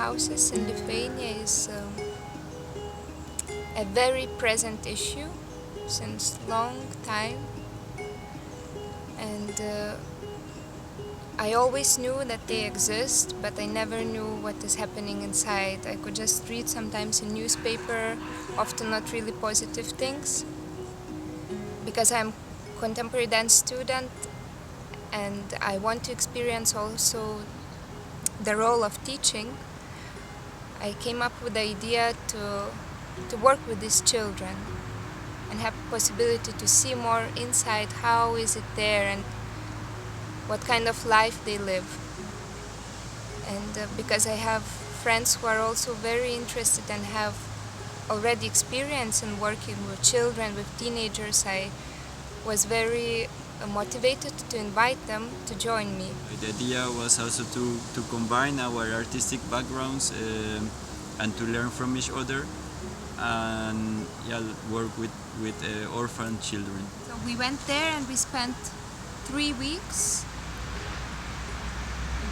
houses in Lithuania is a very present issue since long time, and I always knew that they exist, but I never knew what is happening inside. I could just read sometimes in newspaper, often not really positive things, because I'm contemporary dance student and I want to experience also the role of teaching. I came up with the idea to work with these children and have possibility to see more inside how is it there and what kind of life they live. And because I have friends who are also very interested and have already experience in working with children, with teenagers, I was very motivated to invite them to join me. The idea was also to combine our artistic backgrounds and to learn from each other and work with orphan children. So we went there and we spent 3 weeks.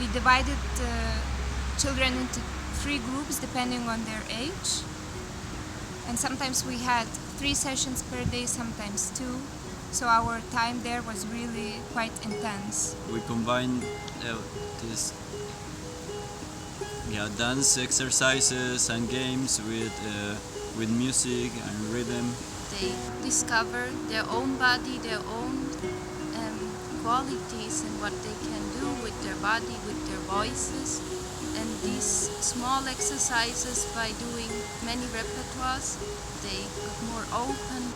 We divided children into 3 groups depending on their age. And sometimes we had 3 sessions per day, sometimes 2. So our time there was really quite intense. We combined this dance exercises and games with music and rhythm. They discover their own body, their own qualities and what they can do with their body, with their voices. And these small exercises, by doing many repertoires, they got more open.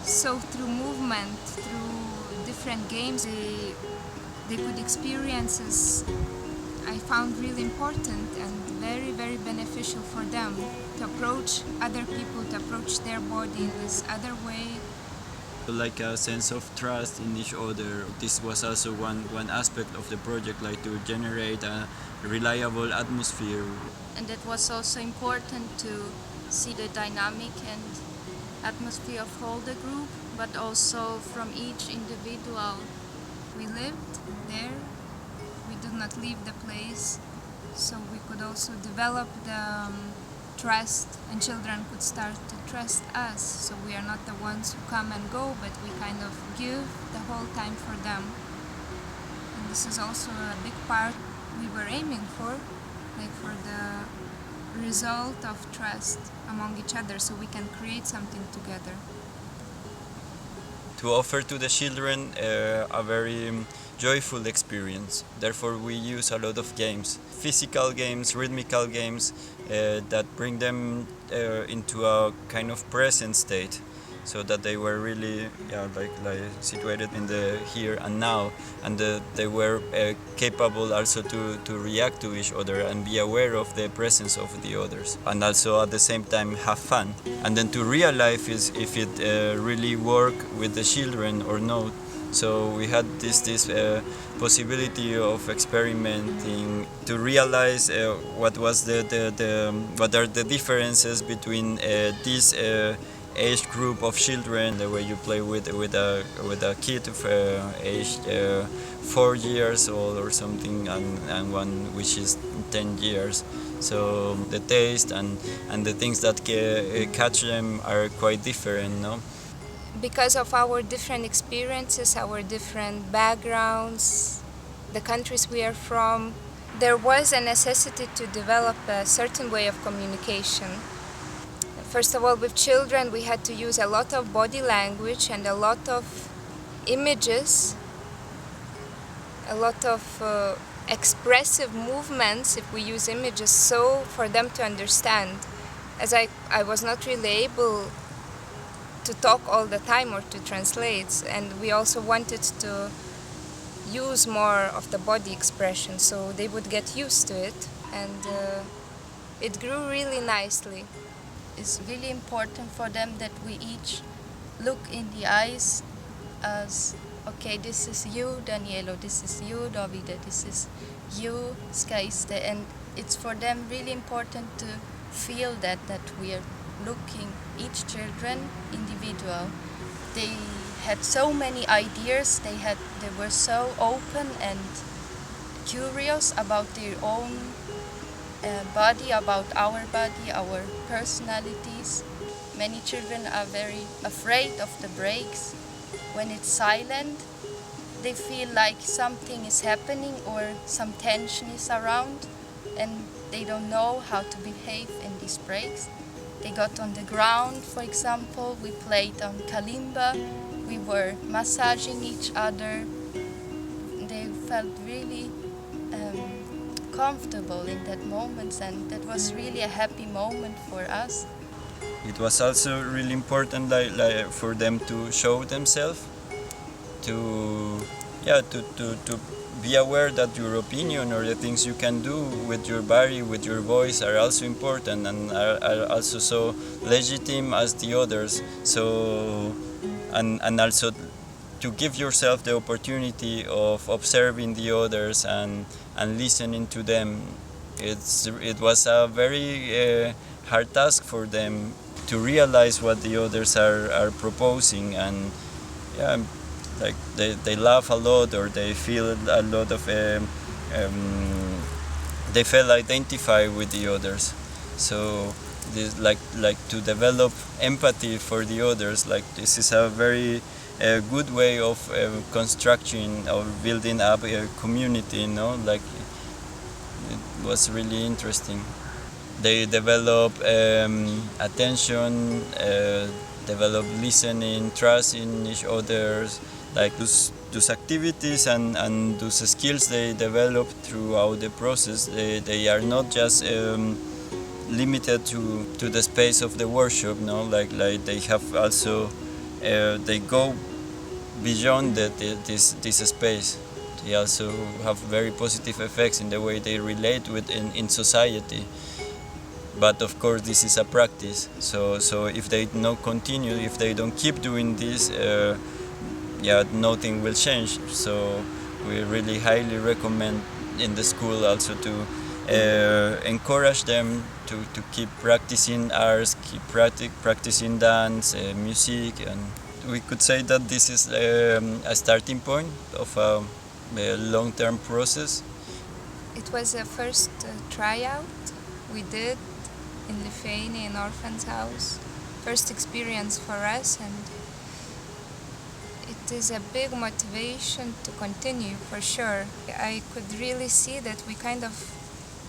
So through movement, through different games, they could experiences I found really important and very, very beneficial for them to approach other people, to approach their body in this other way. Like a sense of trust in each other. This was also one aspect of the project, like to generate a reliable atmosphere. And it was also important to see the dynamic and atmosphere of whole the group, but also from each individual. We lived there, we did not leave the place, so we could also develop the trust, and children could start to trust us. So we are not the ones who come and go, but we kind of give the whole time for them. And this is also a big part we were aiming for, like for the result of trust among each other, so we can create something together. To offer to the children a very joyful experience. Therefore we use a lot of games, physical games, rhythmical games that bring them into a kind of present state, so that they were really like situated in the here and now, and they were capable also to react to each other and be aware of the presence of the others, and also at the same time have fun, and then to realize if it really work with the children or not. So we had this possibility of experimenting to realize what was what are the differences between this age group of children, the way you play with a kid of aged 4 years old or something, and one which is 10 years. So the taste and the things that catch them are quite different, no? Because of our different experiences, our different backgrounds, the countries we are from, there was a necessity to develop a certain way of communication. First of all, with children, we had to use a lot of body language and a lot of images, a lot of expressive movements, if we use images, so for them to understand. As I was not really able to talk all the time or to translate, and we also wanted to use more of the body expression, so they would get used to it, and it grew really nicely. It's really important for them that we each look in the eyes as, okay, this is you, Danielo, this is you, Davide, this is you, Skaiste, and it's for them really important to feel that we are looking each children individual. They had so many ideas, they were so open and curious about their own body, about our body, our personalities. Many children are very afraid of the breaks. When it's silent, they feel like something is happening or some tension is around, and they don't know how to behave in these breaks. They got on the ground, for example, we played on kalimba, we were massaging each other. They felt really comfortable in that moment, and that was really a happy moment for us. It was also really important for them to show themselves, to to be aware that your opinion or the things you can do with your body, with your voice, are also important and are also so legitimate as the others. So and also to give yourself the opportunity of observing the others and listening to them. It was a very hard task for them to realize what the others are proposing, and yeah, like they laugh a lot, or they feel a lot of they feel identified with the others. So this like to develop empathy for the others, like this is a very good way of constructing or building up a community, you know, like it was really interesting. They develop attention, develop listening, trust in each others, like those activities and those skills they develop throughout the process. They are not just limited to the space of the workshop, no, like they have also they go beyond this space. They also have very positive effects in the way they relate with in society. But of course, this is a practice. So if they don't continue, if they don't keep doing this, yeah, nothing will change. So we really highly recommend in the school also to encourage them to keep practicing arts, keep practicing dance, music, and we could say that this is a starting point of a long-term process. It was a first tryout we did in Lithuania, in Orphan's house. First experience for us, and it is a big motivation to continue for sure. I could really see that we kind of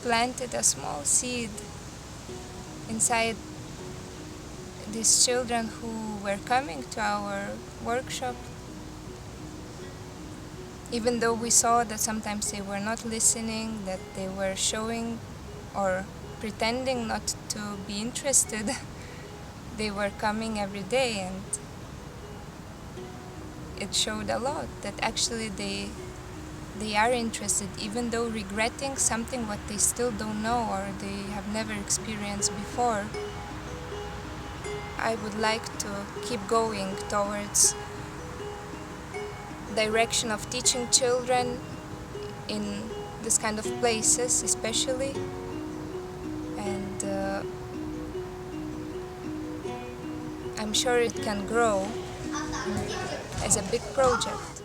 planted a small seed inside these children who were coming to our workshop. Even though we saw that sometimes they were not listening, that they were showing or pretending not to be interested, they were coming every day, and it showed a lot that actually they are interested, even though regretting something what they still don't know or they have never experienced before. I would like to keep going towards direction of teaching children in this kind of places especially, and I'm sure it can grow as a big project.